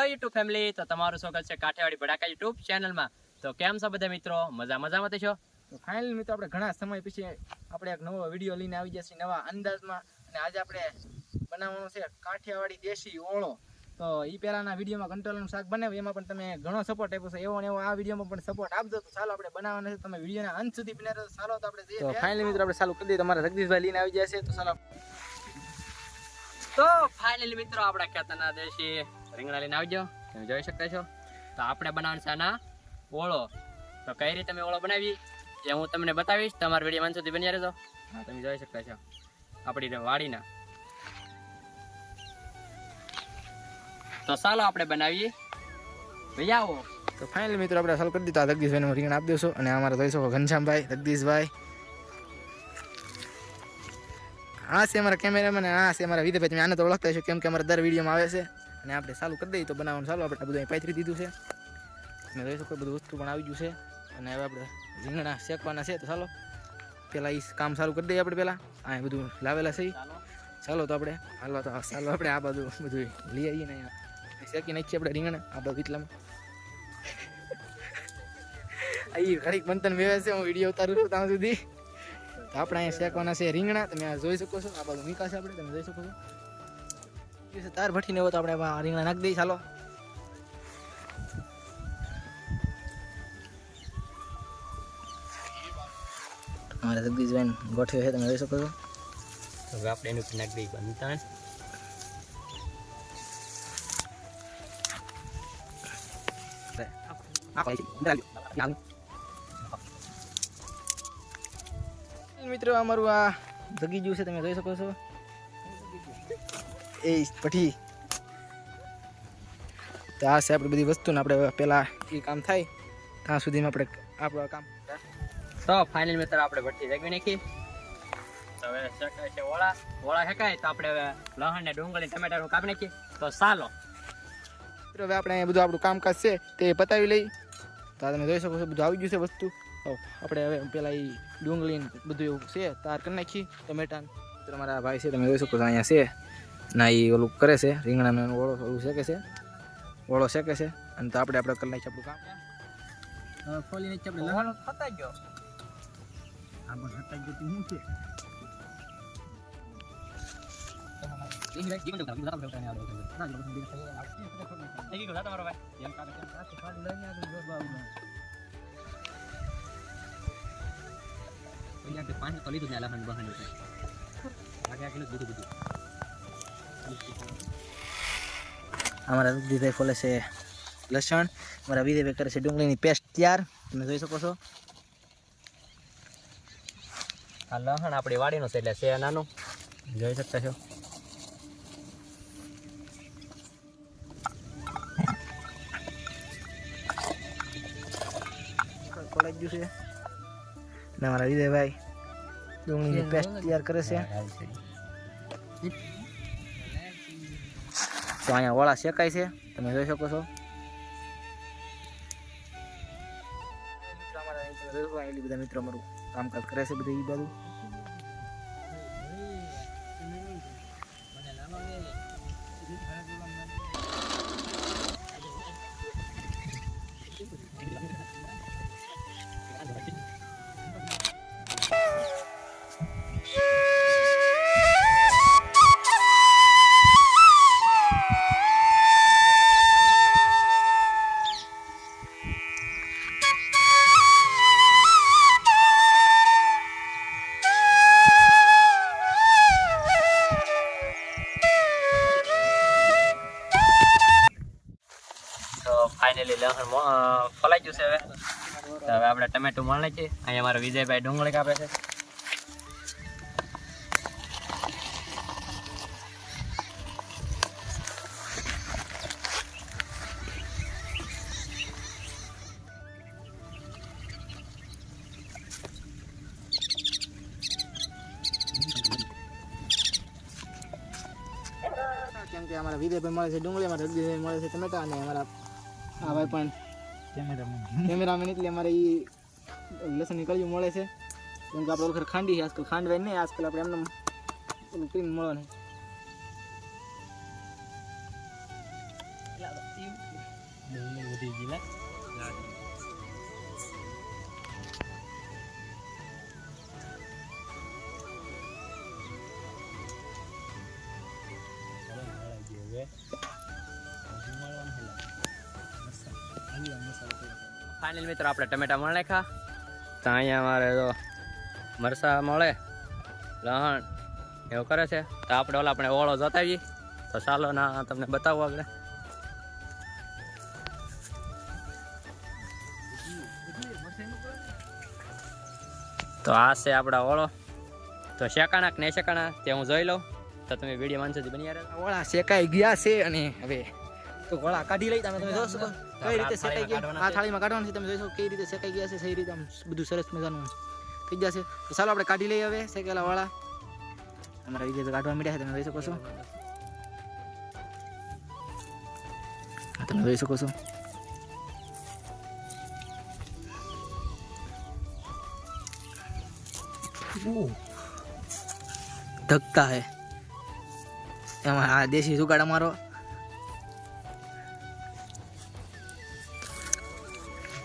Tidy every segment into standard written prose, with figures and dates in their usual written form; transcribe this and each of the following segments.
Hello YouTube family, તો તમારું સ્વાગત છે કાઠિયાવાડી ભડાકા યુટ્યુબ ચેનલમાં। તો કેમ છો બધા મિત્રો? મજામાં છો? તો ફાઇનલી મિત્રો આપણે ઘણા સમય પછી આપણે એક નવો વિડીયો લઈને આવી જશે નવા અંદાજમાં, અને આજે આપણે બનાવવાનો છે કાઠિયાવાડી દેશી ઓળો। તો એ પહેલાના વિડીયોમાં કંટોલાનું શાક બનાવ્યું, એમાં પણ તમે ઘણો સપોર્ટ આપ્યો છે, એવો ને એવો આ વિડીયોમાં પણ સપોર્ટ આપજો। તો ચાલો આપણે બનાવવાના છે, તમે વિડીયોના અંત સુધી બને રહો। ચાલો તો આપણે તો ફાઇનલી મિત્રો આપણે ચાલુ કરી દઈએ, તમારા જગદીશભાઈ લઈને આવી જશે। તો ફાઇનલી મિત્રો આપણા ખેતરના દેશી રીંગણા લઈને આવજો, તમે જોઈ શકતા છો। તો આપણે બનાવવાનો છે આના ઓળો। તો કઈ રીતે અમે ઓળો બનાવી એ હું તમને બતાવીશ, તમારા વિડીયો અંત સુધી બન્યા રહેજો। હા, તમે જોઈ શકતા છો આપણી વાડીના। તો ચાલો આપણે બનાવીએ ભૈયા આવો। તો ફાઇનલી મિત્રો આપણે ચાલુ કરી દીધું, જગદીશભાઈને રીંગણ આપી દઈશું, અને અમારા જોઈ શકો ઘનશ્યામભાઈ, જગદીશભાઈ, આ છે અમારા કેમેરામેન, આ છે અમારા વિદેભાઈ। તમે આને તો ઓળખતા હશો, કેમ કે અમારા દર વિડીયોમાં આવે છે। અને આપણે ચાલુ કરી દઈએ તો બનાવવાનું ચાલો, આપણે બધું પાથરી દીધું છે, તમે જોઈ શકો બધું વસ્તુ પણ આવી ગયું છે। અને હવે આપણે રીંગણા શેકવાના છે, તો ચાલો પહેલાં એ કામ ચાલુ કરી દઈએ આપણે। પહેલાં આ બધું લાવેલા છે, ચાલો તો આપણે ચાલો આપણે આ બધું લઈ આવીએ ને શેકી નાખીએ આપણે રીંગણા આ બધું એટલામાં। અહીં ઘડીક બંધન વેવે છે, હું વિડીયો ઉતારું છું ત્યાં સુધી। તો આપણે અહીંયા શેકવાના છે રીંગણા, તમે આ જોઈ શકો છો, આ બધું મીકા છે આપણે, તમે જોઈ શકો છો। તાર ભઠ્ઠીને હોય તો આપણે રીંગણા નાખી દઈએ, ચાલો। અમારા જગદીશભાઈ ગોઠવ્યો છે, તમે જોઈ શકો છો। તો હવે આપણે એનું નાખી દઈએ બનતા। મિત્રો અમારું આ જગી ગયું છે, તમે જોઈ શકો છો, એ ભઠ્ઠી। તો આ છે આપણી બધી વસ્તુને આપણે પહેલાં એ કામ થાય ત્યાં સુધીમાં આપણે આપણું કામ। તો ફાઇનલ મિત્ર આપણે ભઠ્ઠી જગવી નાખી। તો હવે શેકાય છે ઓળા શેકાય તો આપણે હવે લસણ ને ડુંગળી ટમેટાનું કાપી નાખીએ। તો ચાલો મિત્રો હવે આપણે અહીંયા બધું આપણું કામકાજ છે તે પતાવી લઈ। તો તમે જોઈ શકો છો બધું આવી ગયું છે વસ્તુ। આપણે હવે પહેલાં એ ડુંગળી બધું એવું છે તાર કરી નાખી, ટમેટાને। તમારા ભાઈ છે, તમે જોઈ શકો છો અહીંયા છે ના, એ ઓલું કરે છે રીંગણાનું ઓળો ઓલું શેકે છે, ઓળો શેકે છે। અને તો આપણે કરી નાખીએ આપણું કામ, ખોલી નાખીએ આપણે લસણ ફતાઈ ગયો। આ પણ હટાઈ ગયું શું છે? અમારા વિજયભાઈ ફોલે છે લસણ, અમારા વિજયભાઈ કરે છે ડુંગળીની પેસ્ટ તૈયાર, તમે જોઈ શકો છો। આ લસણ આપણી વાડીનું છે એટલે છે નાનું, જોઈ શકતા છો। ખોલાઈ ગયું છે, ને અમારા વિજયભાઈ ડુંગળીની પેસ્ટ તૈયાર કરે છે। તો અહીંયા ઓળા શેકાય છે, તમે જોઈ શકો છો। બધા મિત્રો અમારું કામકાજ કરે છે બધું એ બધું। ફાઇનલી લસણ ફલાઈ ગયું છે। હવે તો હવે આપણે ટમેટું મળ નાખીએ। અહીંયા અમારા વિજયભાઈ ડુંગળી કાપે છે। કેમ કે અમારા વિજયભાઈ મળે છે ડુંગળી, અમારા જગદીશભાઈ મળે છે ટમેટા, અને અમારા આ ભાઈ પણ કેમેરામેન એટલે અમારે એ લસણની કળીઓ મળે છે। કેમ કે આપણે ઓળખર ખાંડી છે આજકાલ, ખાંડવાય નહીં આજકાલ, આપણે એમને ઓલું ક્રીમ મળવાની। વધી ગઈ ફાઇનલ મિત્રો આપણે ટમેટા મળ નાખ્યા તો અહીંયા અમારે તો મરસા મળે લહણ એવું કરે છે તો આપણે ઓળો જોતાવીએ તો ચાલો ના તમને બતાવો આગળ તો આ છે આપણા ઓળો તો શેકાણા કે નહીં શેકાણા તે હું જોઈ લઉં તો તમે વિડીયો માન સુધી બની રહ્યા વળા શેકાઈ ગયા છે અને હવે તો વળા કાઢી લઈ તમે જોઈ શકો કઈ રીતે શેકાઈ ગયા આ થાળીમાં કાઢવાનું છે તમે જોઈ શકો કઈ રીતે શેકાઈ ગયા છે સહી રીતે આમ બધું સરસ મજાનું થઈ જશે તો ચાલો આપણે કાઢી લઈએ હવે શેકેલા વાળા અમારા વિજય કાઢવા મળ્યા છે તમે જોઈ શકો છો તમે જોઈ શકો છો ઢકતા હે એમાં આ દેશી જુગાડ અમારો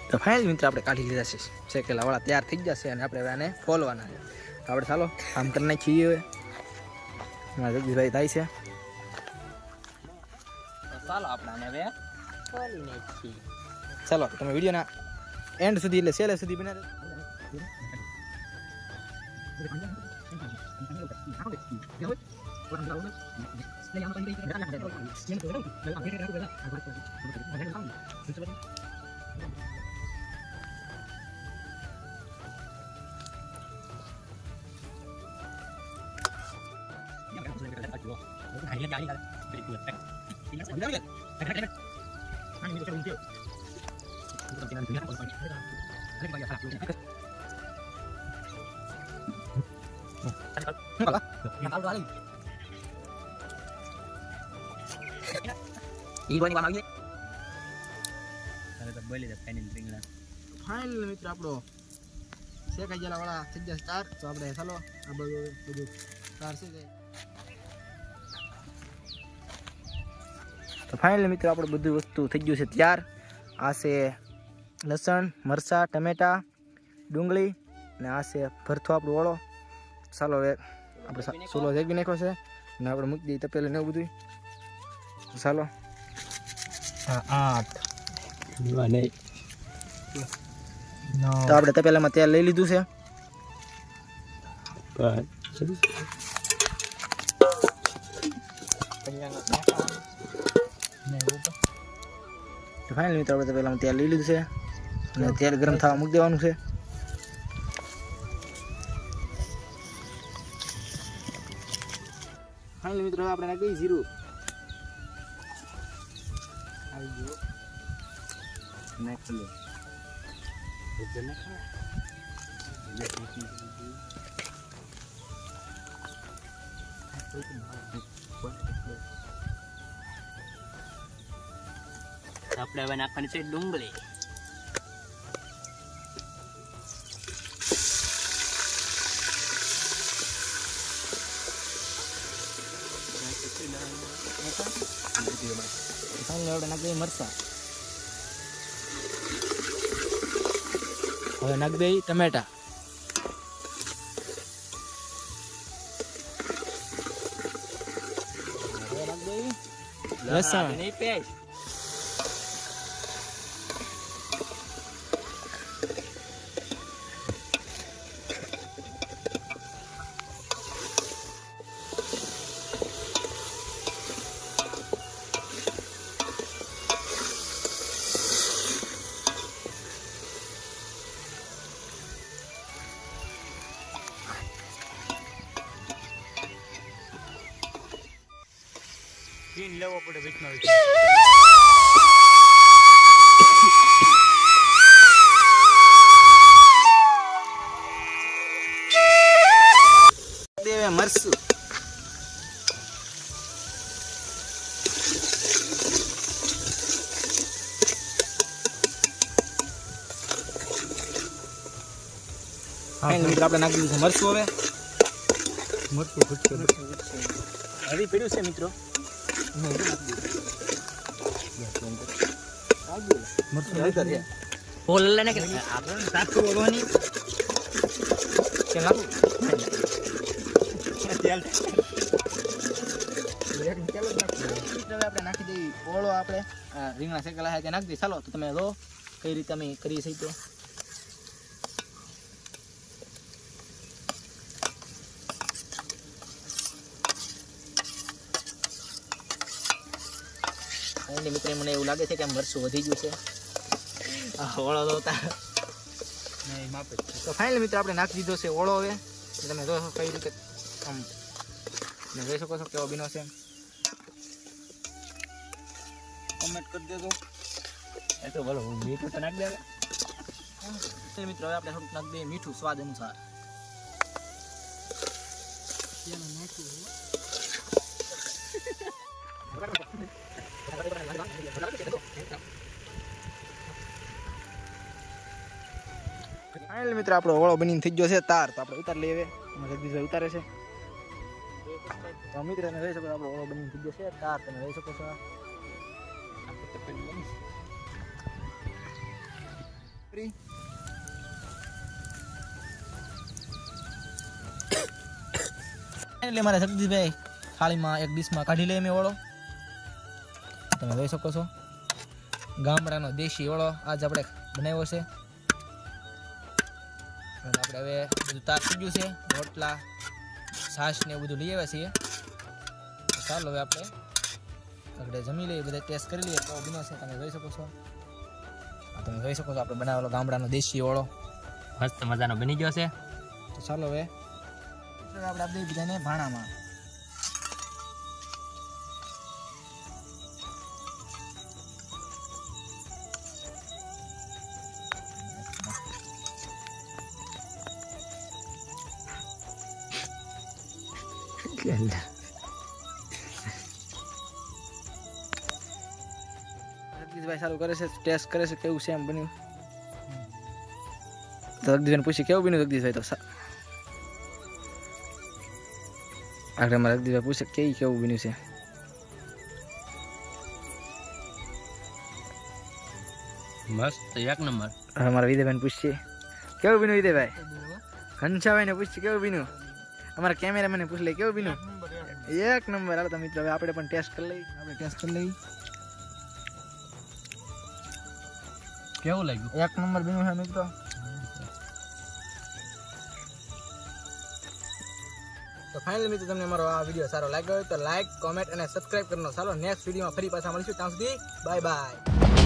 તો ફાઇનલ મિત્ર આપણે કાઢી લીધા છે શેકેલા વાળા તૈયાર થઈ જશે અને આપણે હવે આને ફોલવાના છે તો આપણે ચાલો આમ કરી નાખીએ હવે મારા જગદીશભાઈ થાય છે તો ચાલો આપણે હવે ફોલી નાખીએ ચાલો તમે વિડીયોના એન્ડ સુધી એટલે છેલ્લે સુધી બનાવી ફાઇનલ મિત્ર આપણો શેકાઈ ગયેલા વાળા થઈ જશે ચાર તો આપણે ચાલો આ બધું ચાર છે તો ફાઇનલ મિત્ર આપણે બધું વસ્તુ થઈ ગયું છે તૈયાર આ છે લસણ મરચાં ટમેટા ડુંગળી અને આ છે ભરથો આપણો ઓળો ચાલો હવે આપણે સોલો જેગી નાખ્યો છે અને આપણે મૂકી દઈએ તપેલું ને એવું બધું ચાલો 8 તો આપણે તપેલામાં તેલ લઈ લીધું છે ફાઇનલ મિત્રો આપણે તપેલામાં તેલ લઈ લીધું છે અને તેલ ગરમ થવા મૂકી દેવાનું છે ફાઇનલ મિત્રો આપણે નાખી જીરું આવી ગયો નાખી લો આપણે હવે નાખવાની છે ડુંગળી નાખી મરચા હવે નાખી દઈ ટમેટા લસણ પેસ્ટ પીન લેવો પડે વૈષ્ણવ દેવે મરસું આપણે નાખી દીધું મરસું હવે મરસું હરી પીડ્યું છે મિત્રો ફૂલ લઈને કે આપણે સાચું બોલવાની કેમ લાગુ આપણે નાખી દઈએ ઓળો આપણે રીંગણા શેકેલા છે ત્યાં નાખી દઈએ. ચાલો તો તમે લો કઈ રીતે અમે કરીએ છીએ તો મિત્રો મને એવું લાગે છે કે આમ વર્ષો વધી ગયું છે ઓળો દોતા તો ફાઇનલી મિત્રો આપણે નાખી દીધો છે ઓળો. હવે તમે જોશો કઈ રીતે આમ તમે જોઈ શકો છો કેવો બીનો છે. કમેન્ટ કરી દેજો. એ તો બોલો મીઠું તો નાખી દે મિત્રો હવે આપણે થોડુંક નાખી દઈએ મીઠું સ્વાદ અનુસાર. ફાઇનલ મિત્રો આપણો ઓળો બનીને થઈ ગયો છે તાર. તો આપણે ઉતાર લઈએ હવે. જગદીશભાઈ ઉતારે છે. તો મિત્રો તમે જોઈ શકો છો આપણો ઓળો બનીને થઈ ગયો છે તાર. તમે જોઈ શકો છો. એટલે મારા જગદીશભાઈ થાળીમાં એક ડીશમાં કાઢી લઈએ મેં ઓળો. તમે જોઈ શકો છો ગામડાનો દેશી ઓળો આજ આપણે બનાવ્યો છે. આપણે હવે બધું તાર થઈ ગયું છે. રોટલા છાશ ને એવું બધું લઈ આવ્યા છીએ. તો ચાલો હવે આપણે જમી લઈએ, બધા ટેસ્ટ કરી લઈએ તો બીનો છે. તમે જોઈ શકો છો. તમે જોઈ શકો છો આપણે બનાવેલો ગામડાનો દેશી ઓળો મસ્ત મજાનો બની ગયો છે. તો ચાલો હવે આપણે આપી દઈએ બધાને ભાણામાં. જગદીશભાઈ સારું કરે છે, ટેસ્ટ કરે છે કેવું છે એમ બન્યું. તો જગદીશભાઈને પૂછી કેવું બન્યું જગદીશભાઈ. તો આગળ મારા જગદીશભાઈ પૂછે કેવું બન્યું છે. મસ્ત એક નંબર. હવે મારા વિદયભાઈને પૂછીએ કેવું બન્યું. વિદયભાઈ ઘનશાભાઈને પૂછીએ કેવું બન્યું. અમારા કેમેરામેનને પૂછ લે કેવું બન્યું. એક નંબર. હાલો તો મિત્રો હવે આપણે પણ ટેસ્ટ કરી લઈએ. કેવું લાગ્યું? એક નંબર બન્યું છે મિત્રો. તો ફાઇનલી મિત્રો તમને અમારો આ વિડીયો સારો લાગ્યો હોય તો લાઈક, કોમેન્ટ અને સબસ્ક્રાઇબ કરવાનો. ચાલો નેક્સ્ટ વિડીયોમાં ફરી પાછા મળીશું. ત્યાં સુધી બાય બાય.